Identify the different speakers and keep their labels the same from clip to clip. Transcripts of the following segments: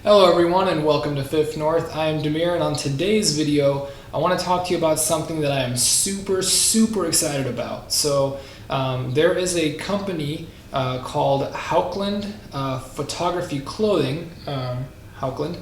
Speaker 1: Hello everyone and welcome to Fifth North. I am Demir, and on today's video I want to talk to you about something that I am super excited about. So there is a company called Haukland Photography Clothing, Haukland.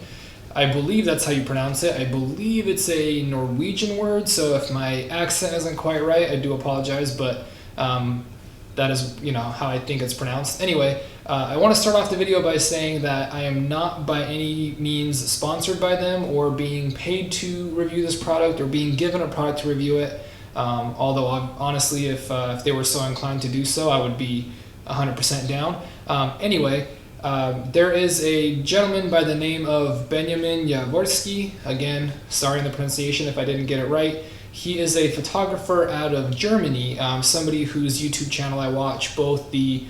Speaker 1: I believe that's how you pronounce it. I believe it's a Norwegian word, so if my accent isn't quite right, I do apologize, but that is, how I think it's pronounced. Anyway, I want to start off the video by saying that I am not by any means sponsored by them or being paid to review this product or being given a product to review it. Although honestly, if they were so inclined to do so, I would be 100% down. Anyway, there is a gentleman by the name of Benjamin Jaworski. Again, sorry in the pronunciation if I didn't get it right. He is a photographer out of Germany, somebody whose YouTube channel I watch, both the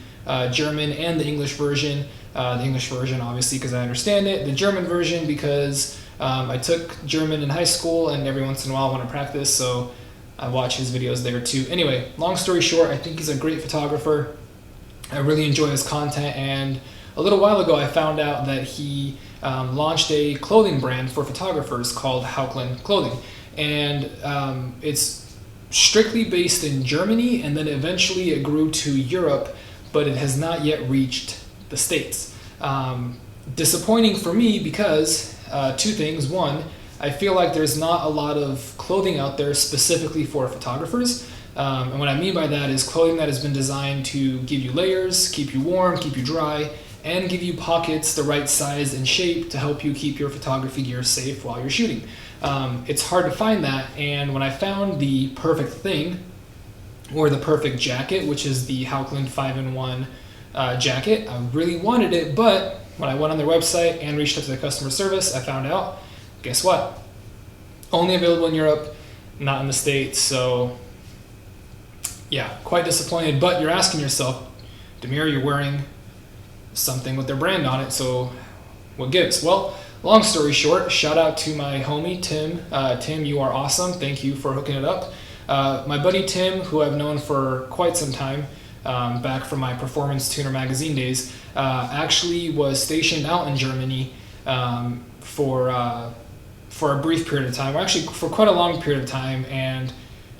Speaker 1: German and the English version. The English version, obviously, because I understand it. The German version, because I took German in high school, and every once in a while I want to practice, so I watch his videos there too. Anyway, long story short, I think he's a great photographer. I really enjoy his content, and a little while ago I found out that he launched a clothing brand for photographers called Haukland Clothing. And it's strictly based in Germany, and then eventually it grew to Europe, but it has not yet reached the States. Disappointing for me because two things. One, I feel like there's not a lot of clothing out there specifically for photographers. And what I mean by that is clothing that has been designed to give you layers, keep you warm, keep you dry, and give you pockets the right size and shape to help you keep your photography gear safe while you're shooting. It's hard to find that, and when I found the perfect thing, or the perfect jacket, which is the Haukland 5-in-1 jacket, I really wanted it, but when I went on their website and reached out to the customer service, I found out, guess what? Only available in Europe, not in the States, so yeah, quite disappointed. But you're asking yourself, Demir, you're wearing something with their brand on it, so what gives? Well, long story short, shout out to my homie Tim. Tim, you are awesome. Thank you for hooking it up. My buddy Tim, who I've known for quite some time, back from my Performance Tuner magazine days, actually was stationed out in Germany for a brief period of time, or actually for quite a long period of time, and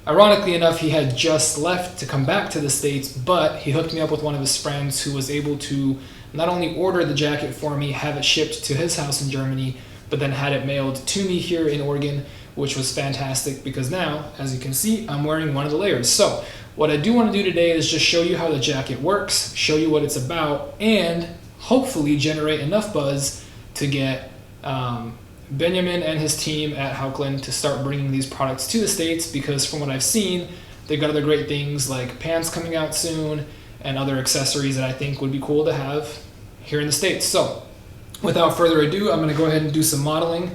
Speaker 1: ironically enough, he had just left to come back to the States, but he hooked me up with one of his friends who was able to not only order the jacket for me, have it shipped to his house in Germany, but then had it mailed to me here in Oregon, which was fantastic because now, as you can see, I'm wearing one of the layers. So what I do want to do today is just show you how the jacket works, show you what it's about, and hopefully generate enough buzz to get Benjamin and his team at Haukland to start bringing these products to the States, because from what I've seen, they've got other great things like pants coming out soon and other accessories that I think would be cool to have here in the States. So without further ado, I'm going to go ahead and do some modeling.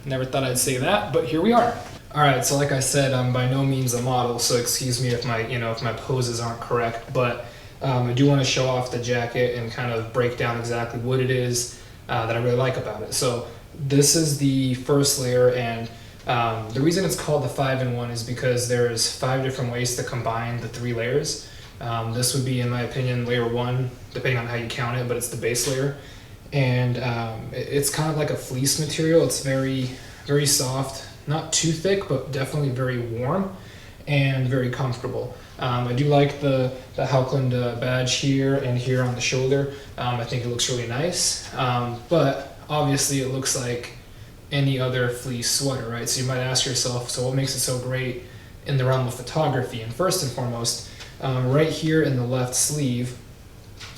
Speaker 1: Never thought I'd say that, but here we are. All right, so like I said, I'm by no means a model, so excuse me if my poses aren't correct, but I do want to show off the jacket and kind of break down exactly what it is that I really like about it. So this is the first layer, and the reason it's called the 5-in-1 is because there's 5 different ways to combine the 3 layers. This would be, in my opinion, layer 1, depending on how you count it, but it's the base layer. And it's kind of like a fleece material. It's very soft, not too thick, but definitely very warm and very comfortable. I do like the Haukland badge here and here on the shoulder. I think it looks really nice, but obviously it looks like any other fleece sweater, right? So you might ask yourself, so what makes it so great in the realm of photography? And first and foremost, right here in the left sleeve,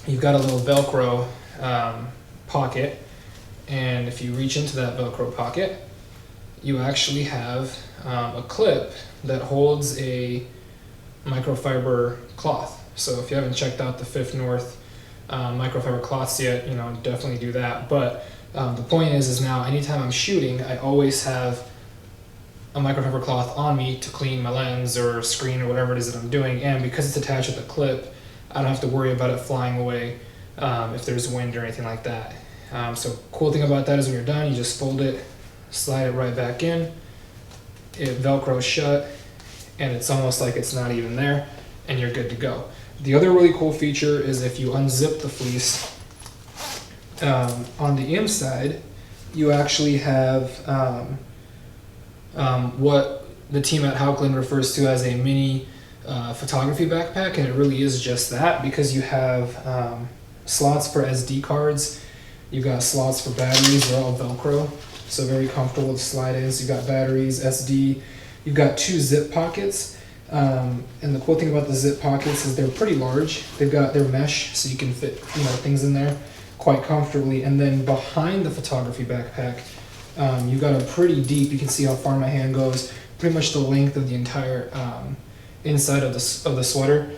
Speaker 1: you've got a little Velcro pocket, and if you reach into that Velcro pocket, you actually have a clip that holds a microfiber cloth. So if you haven't checked out the Fifth North microfiber cloths yet, definitely do that. But the point is now anytime I'm shooting, I always have a microfiber cloth on me to clean my lens or screen or whatever it is that I'm doing, and because it's attached with a clip, I don't have to worry about it flying away if there's wind or anything like that. So cool thing about that is when you're done, you just fold it, slide it right back in, it Velcros shut, and it's almost like it's not even there, and you're good to go. The other really cool feature is if you unzip the fleece, on the inside, you actually have what the team at Haukland refers to as a mini photography backpack, and it really is just that, because you have slots for SD cards, you've got slots for batteries, they're all Velcro, so very comfortable to slide in. So you've got batteries, SD, you've got 2 zip pockets, and the cool thing about the zip pockets is they're pretty large. They're mesh, so you can fit things in there quite comfortably. And then behind the photography backpack, you've got a pretty deep, you can see how far my hand goes, pretty much the length of the entire inside of the sweater.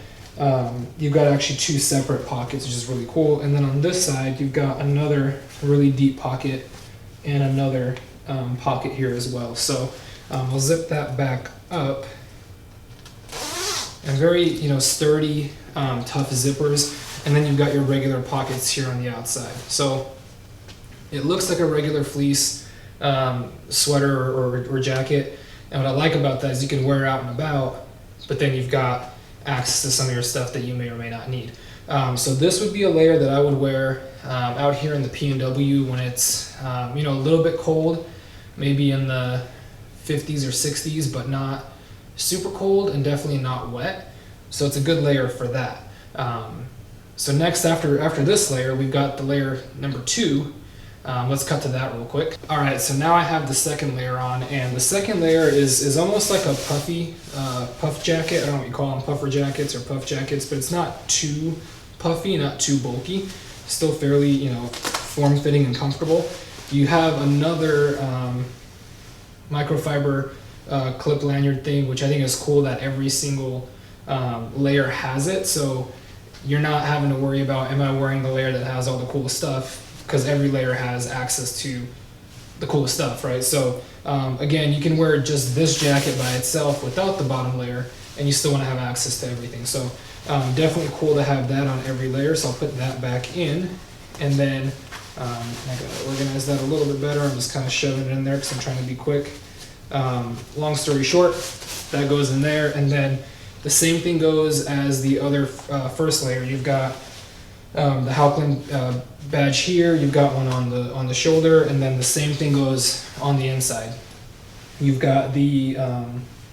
Speaker 1: You've got actually 2 separate pockets, which is really cool. And then on this side, you've got another really deep pocket and another pocket here as well. So I'll zip that back up. And very sturdy, tough zippers. And then you've got your regular pockets here on the outside. So it looks like a regular fleece sweater or jacket. And what I like about that is you can wear it out and about, but then you've got access to some of your stuff that you may or may not need. So this would be a layer that I would wear out here in the P&W when it's a little bit cold, maybe in the 50s or 60s, but not super cold and definitely not wet. So it's a good layer for that. So next, after this layer, we've got the layer number 2. Let's cut to that real quick. All right, so now I have the second layer on, and the second layer is almost like a puffy puff jacket. I don't know what you call them, puffer jackets or puff jackets, but it's not too puffy, not too bulky. Still fairly, form-fitting and comfortable. You have another microfiber clip lanyard thing, which I think is cool that every single layer has it. So you're not having to worry about, am I wearing the layer that has all the cool stuff? Because every layer has access to the coolest stuff, right? So again, you can wear just this jacket by itself without the bottom layer, and you still want to have access to everything. So definitely cool to have that on every layer. So I'll put that back in, and then I gotta organize that a little bit better. I'm just kind of shoving it in there because I'm trying to be quick. Long story short, that goes in there, and then the same thing goes as the other first layer. You've got the Haukland badge here, you've got one on the shoulder, and then the same thing goes on the inside. You've got the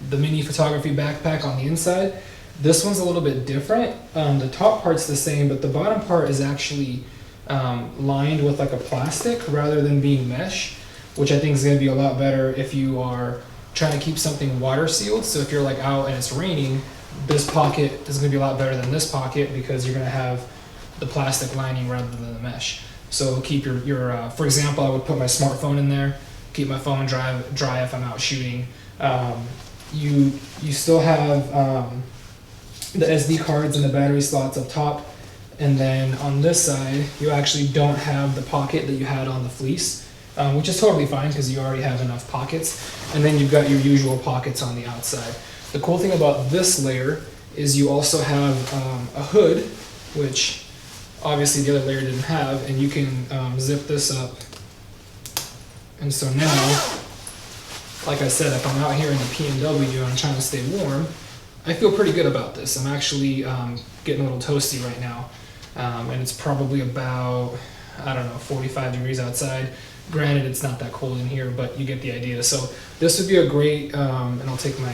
Speaker 1: mini photography backpack on the inside. This one's a little bit different. The top part's the same, but the bottom part is actually lined with like a plastic rather than being mesh, which I think is going to be a lot better if you are trying to keep something water sealed. So if you're like out and it's raining, this pocket is going to be a lot better than this pocket because you're going to have the plastic lining rather than the mesh. So keep your for example, I would put my smartphone in there, keep my phone dry if I'm out shooting. You still have the SD cards and the battery slots up top, and then on this side you actually don't have the pocket that you had on the fleece, which is totally fine because you already have enough pockets. And then you've got your usual pockets on the outside. The cool thing about this layer is you also have a hood, which obviously the other layer didn't have, and you can zip this up. And so now, like I said, if I'm out here in the P&W and I'm trying to stay warm, I feel pretty good about this. I'm actually getting a little toasty right now, and it's probably about, I don't know, 45 degrees outside. Granted, it's not that cold in here, but you get the idea. So this would be a great, and I'll take my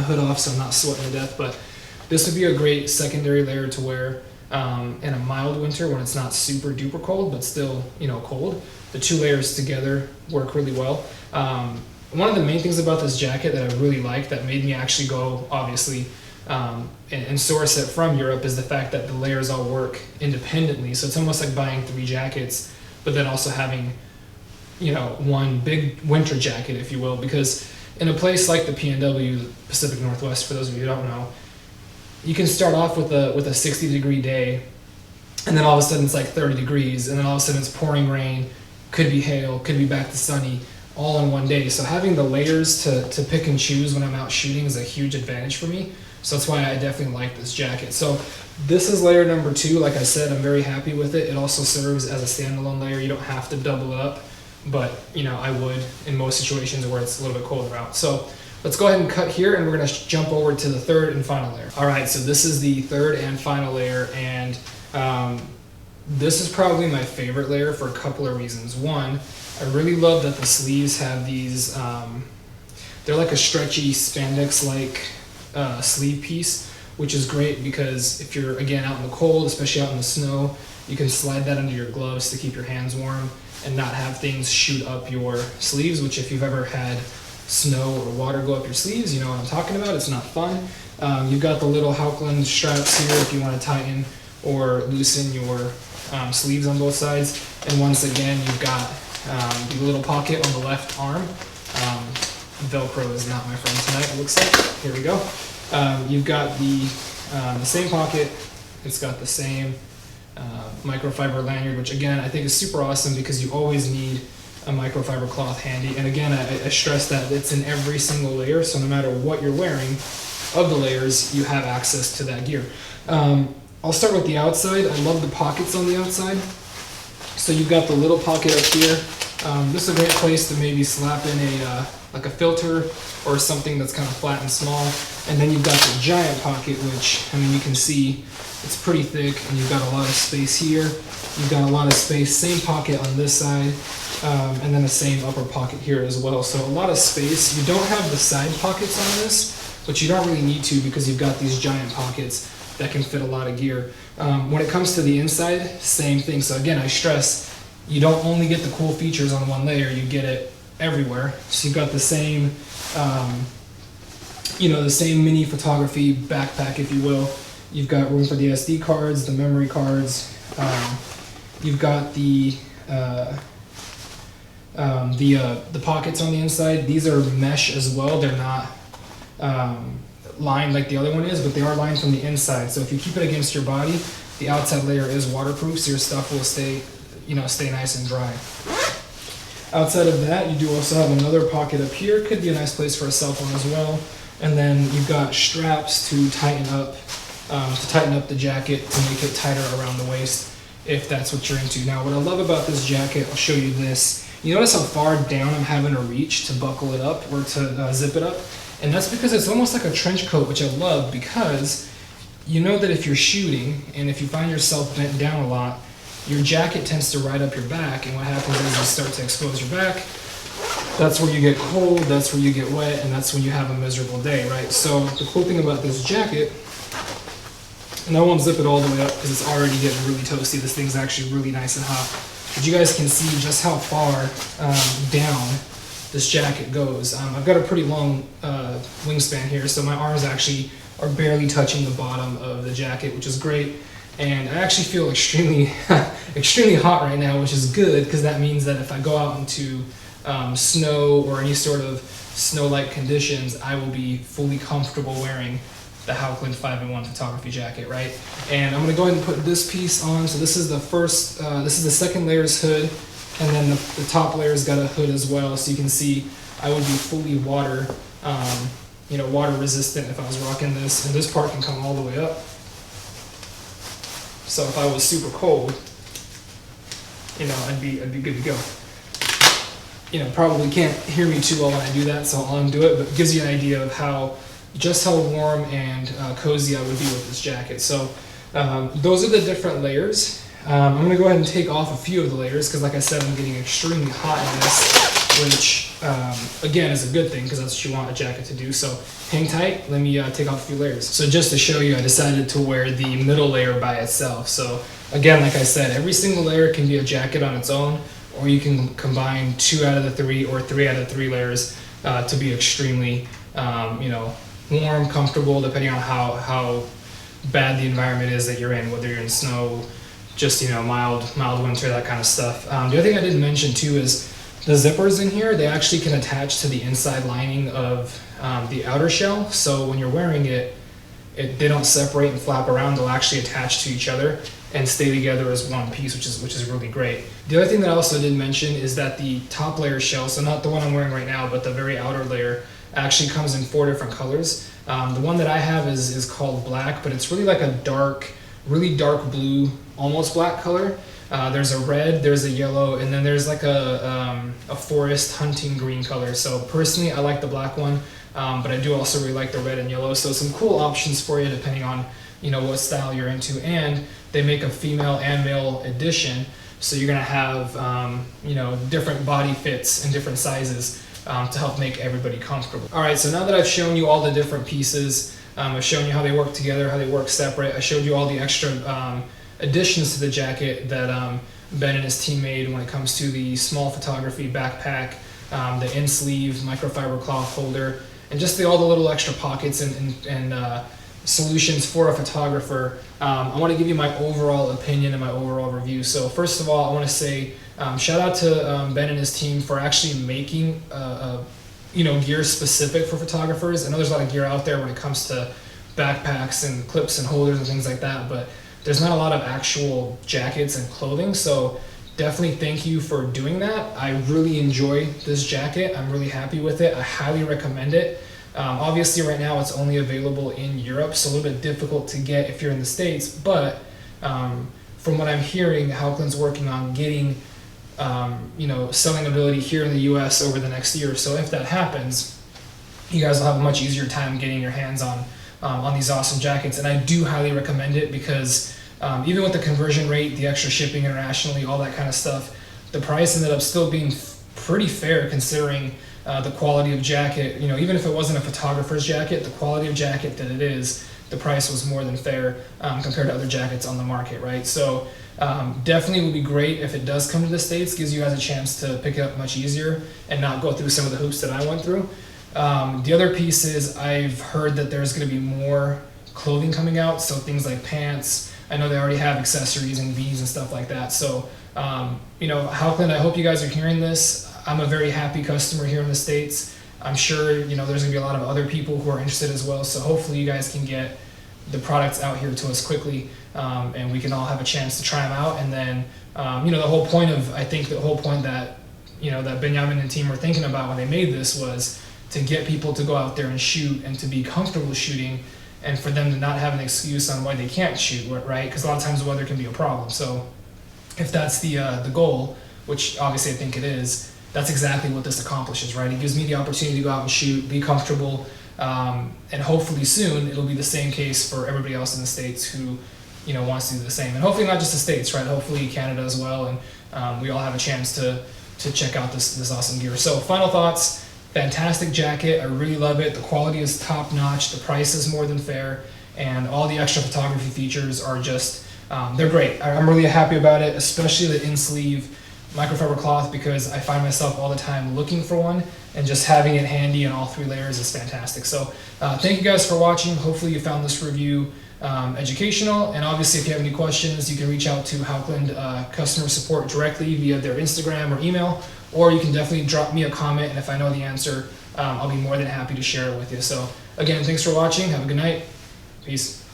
Speaker 1: hood off so I'm not sweating to death, but this would be a great secondary layer to wear in a mild winter when it's not super duper cold, but still, cold. The 2 layers together work really well. One of the main things about this jacket that I really like that made me actually go, obviously, and source it from Europe is the fact that the layers all work independently. So it's almost like buying 3 jackets, but then also having, one big winter jacket, if you will, because in a place like the P&W, the Pacific Northwest, for those of you who don't know, you can start off with a 60-degree day, and then all of a sudden it's like 30 degrees, and then all of a sudden it's pouring rain, could be hail, could be back to sunny, all in one day. So having the layers to pick and choose when I'm out shooting is a huge advantage for me. So that's why I definitely like this jacket. So this is layer number 2. Like I said, I'm very happy with it. It also serves as a standalone layer. You don't have to double it up, but I would in most situations where it's a little bit colder out. So let's go ahead and cut here, and we're going to jump over to the third and final layer. All right, so this is the third and final layer, and This is probably my favorite layer for a couple of reasons. One, I really love that the sleeves have these, they're like a stretchy spandex-like sleeve piece, which is great because if you're, again, out in the cold, especially out in the snow, you can slide that under your gloves to keep your hands warm and not have things shoot up your sleeves, which if you've ever had snow or water go up your sleeves, you know what I'm talking about. It's not fun. You've got the little Haukland straps here if you want to tighten or loosen your sleeves on both sides. And once again, you've got the little pocket on the left arm. Velcro is not my friend tonight, it looks like. Here we go. You've got the same pocket. It's got the same microfiber lanyard, which again, I think is super awesome because you always need a microfiber cloth handy. And again, I stress that it's in every single layer, so no matter what you're wearing of the layers, you have access to that gear. I'll start with the outside. I love the pockets on the outside. So you've got the little pocket up here. This is a great place to maybe slap in a like a filter or something that's kind of flat and small. And then you've got the giant pocket, which, I mean, you can see it's pretty thick, and you've got a lot of space here. You've got a lot of space, same pocket on this side, and then the same upper pocket here as well. So a lot of space. You don't have the side pockets on this, but you don't really need to because you've got these giant pockets that can fit a lot of gear. When it comes to the inside, same thing. So again, I stress, you don't only get the cool features on one layer, you get it everywhere. So you've got the same, the same mini photography backpack, if you will. You've got room for the SD cards, the memory cards. You've got the pockets on the inside. These are mesh as well. They're not lined like the other one is, but they are lined from the inside. So if you keep it against your body, the outside layer is waterproof, so your stuff will stay nice and dry. Outside of that, you do also have another pocket up here. Could be a nice place for a cell phone as well. And then you've got straps to tighten up the jacket to make it tighter around the waist, if that's what you're into. Now, what I love about this jacket, I'll show you this. You notice how far down I'm having to reach to buckle it up or to zip it up? And that's because it's almost like a trench coat, which I love, because you know that if you're shooting and if you find yourself bent down a lot, your jacket tends to ride up your back, and what happens is you start to expose your back. That's where you get cold, that's where you get wet, and that's when you have a miserable day, right? So the cool thing about this jacket, and I won't zip it all the way up because it's already getting really toasty. This thing's actually really nice and hot. But you guys can see just how far down this jacket goes. I've got a pretty long wingspan here, so my arms actually are barely touching the bottom of the jacket, which is great. And I actually feel extremely hot right now, which is good because that means that if I go out into snow or any sort of snow-like conditions, I will be fully comfortable wearing the Haukland 5-in-1 photography jacket, right? And I'm gonna go ahead and put this piece on. So this is the first, this is the second layer's hood, and then the top layer's got a hood as well. So you can see I would be fully water resistant if I was rocking this. And this part can come all the way up. So if I was super cold, I'd be good to go. Probably can't hear me too well when I do that, so I'll undo it, but it gives you an idea of just how warm and cozy I would be with this jacket. So those are the different layers. I'm going to go ahead and take off a few of the layers because, like I said, I'm getting extremely hot in this, which again is a good thing because that's what you want a jacket to do. So hang tight, let me take off a few layers. So just to show you, I decided to wear the middle layer by itself. So again, like I said, every single layer can be a jacket on its own, or you can combine 2 out of the 3 or 3 out of 3 layers to be extremely warm, comfortable, depending on how bad the environment is that you're in, whether you're in snow, just mild winter, that kind of stuff. The other thing I didn't mention too is the zippers in here. They actually can attach to the inside lining of the outer shell. So when you're wearing it, they don't separate and flap around. They'll actually attach to each other and stay together as one piece, which is really great. The other thing that I also didn't mention is that the top layer shell, so not the one I'm wearing right now, but the very outer layer, actually comes in 4 different colors. The one that I have is called black, but it's really like a really dark blue, almost black color. There's a red, there's a yellow, and then there's like a forest hunting green color. So personally, I like the black one, but I do also really like the red and yellow. So some cool options for you depending on what style you're into. And they make a female and male edition, so you're gonna have different body fits and different sizes to help make everybody comfortable. All right, so now that I've shown you all the different pieces, I've shown you how they work together, how they work separate. I showed you all the extra additions to the jacket that Ben and his team made when it comes to the small photography backpack, the in-sleeve microfiber cloth holder, and just all the little extra pockets and solutions for a photographer. I want to give you my overall opinion and my overall review. So first of all, I want to say shout out to Ben and his team for actually making gear specific for photographers. I know there's a lot of gear out there when it comes to backpacks and clips and holders and things like that, but there's not a lot of actual jackets and clothing, so definitely thank you for doing that. I really enjoy this jacket. I'm really happy with it. I highly recommend it. Obviously right now it's only available in Europe, so a little bit difficult to get if you're in the States, but from what I'm hearing, Haukland's working on getting selling ability here in the US over the next year. So if that happens, you guys will have a much easier time getting your hands on these awesome jackets. And I do highly recommend it because even with the conversion rate, the extra shipping internationally, all that kind of stuff, the price ended up still being pretty fair considering the quality of jacket. Even if it wasn't a photographer's jacket, the quality of jacket that it is, the price was more than fair compared to other jackets on the market, right? So definitely would be great if it does come to the States. Gives you guys a chance to pick it up much easier and not go through some of the hoops that I went through. The other piece is I've heard that there's going to be more clothing coming out, so things like pants. I know they already have accessories and beads and stuff like that. So Haukland, I hope you guys are hearing this. I'm a very happy customer here in the States. I'm sure there's going to be a lot of other people who are interested as well. So hopefully you guys can get the products out here to us quickly, and we can all have a chance to try them out. And then the whole point that that Benjamin and team were thinking about when they made this was to get people to go out there and shoot and to be comfortable shooting, and for them to not have an excuse on why they can't shoot, right? Because a lot of times the weather can be a problem. So if that's the goal, which obviously I think it is, that's exactly what this accomplishes, right? It gives me the opportunity to go out and shoot, be comfortable, and hopefully soon it'll be the same case for everybody else in the States who wants to do the same. And hopefully not just the States, right? Hopefully Canada as well, and we all have a chance to check out this awesome gear. So final thoughts. Fantastic jacket. I really love it. The quality is top notch. The price is more than fair, and all the extra photography features are just they're great. I'm really happy about it, especially the in-sleeve microfiber cloth, because I find myself all the time looking for one, and just having it handy in all 3 layers is fantastic. So thank you guys for watching. Hopefully you found this review educational, and obviously if you have any questions, you can reach out to Haukland customer support directly via their Instagram or email, or you can definitely drop me a comment, and if I know the answer, I'll be more than happy to share it with you. So again, thanks for watching. Have a good night. Peace.